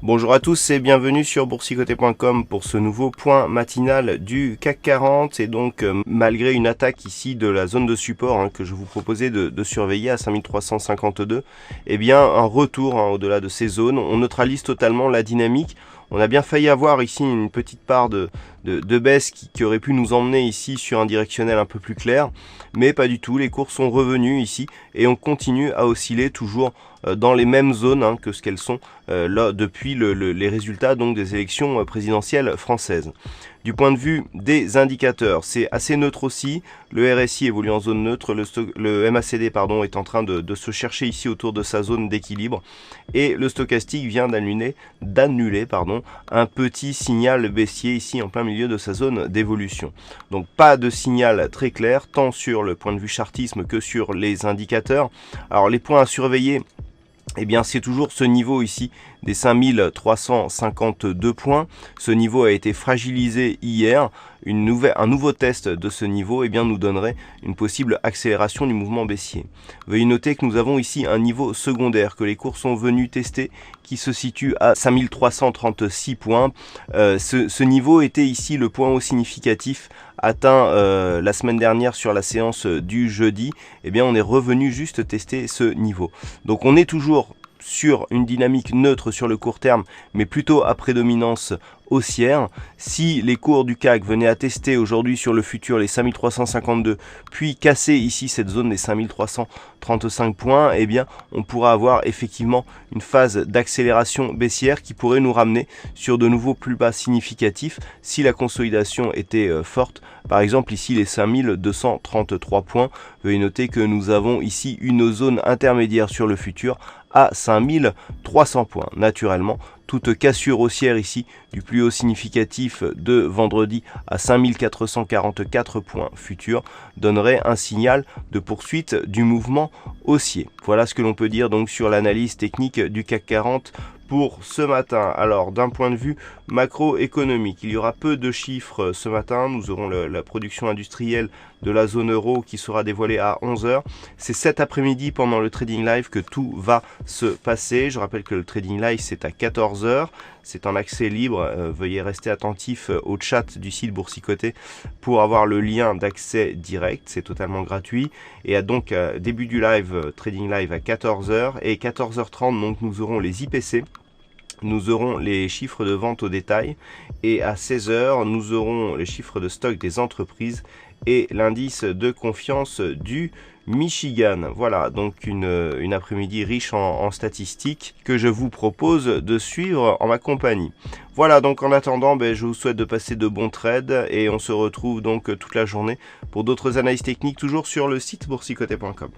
Bonjour à tous et bienvenue sur boursicoté.com pour ce nouveau point matinal du CAC 40 et donc malgré une attaque ici de la zone de support que je vous proposais de surveiller à 5352, eh bien un retour au-delà de ces zones, on neutralise totalement la dynamique. On a bien failli avoir ici une petite part de baisse qui aurait pu nous emmener ici sur un directionnel un peu plus clair, mais pas du tout, les cours sont revenus ici et on continue à osciller toujours dans les mêmes zones que ce qu'elles sont là, depuis les résultats donc, des élections présidentielles françaises. Du point de vue des indicateurs, c'est assez neutre aussi. Le RSI évolue en zone neutre, le MACD est en train de se chercher ici autour de sa zone d'équilibre. Et le stochastique vient d'annuler un petit signal baissier ici en plein milieu de sa zone d'évolution. Donc pas de signal très clair, tant sur le point de vue chartisme que sur les indicateurs. Alors les points à surveiller, eh bien, c'est toujours ce niveau ici des 5352 points. Ce niveau a été fragilisé hier. Un nouveau test de ce niveau nous donnerait une possible accélération du mouvement baissier. Veuillez noter que nous avons ici un niveau secondaire que les cours sont venus tester qui se situe à 5336 points. Ce niveau était ici le point haut significatif atteint la semaine dernière sur la séance du jeudi. Eh bien, on est revenu juste tester ce niveau. Donc, on est toujours sur une dynamique neutre sur le court terme, mais plutôt à prédominance haussière. Si les cours du CAC venaient à tester aujourd'hui sur le futur les 5352, puis casser ici cette zone des 5335 points, eh bien on pourra avoir effectivement une phase d'accélération baissière qui pourrait nous ramener sur de nouveaux plus bas significatifs si la consolidation était forte. Par exemple ici les 5233 points. Veuillez noter que nous avons ici une zone intermédiaire sur le futur à 5300 points. Naturellement, toute cassure haussière ici du plus haut significatif de vendredi à 5444 points futurs donnerait un signal de poursuite du mouvement haussier. Voilà ce que l'on peut dire donc sur l'analyse technique du CAC 40 pour ce matin. Alors d'un point de vue macroéconomique, il y aura peu de chiffres ce matin. Nous aurons la production industrielle de la zone euro qui sera dévoilée à 11h. C'est cet après-midi pendant le Trading Live que tout va se passer. Je rappelle que le Trading Live c'est à 14h. C'est en accès libre. Veuillez rester attentif au chat du site Boursicoté pour avoir le lien d'accès direct. C'est totalement gratuit. Et donc début du live, Trading Live à 14h et 14h30 donc nous aurons les IPC. Nous aurons les chiffres de vente au détail et à 16h, nous aurons les chiffres de stock des entreprises et l'indice de confiance du Michigan. Voilà, donc une après-midi riche en statistiques que je vous propose de suivre en ma compagnie. Voilà, donc en attendant, je vous souhaite de passer de bons trades et on se retrouve donc toute la journée pour d'autres analyses techniques toujours sur le site boursicoté.com.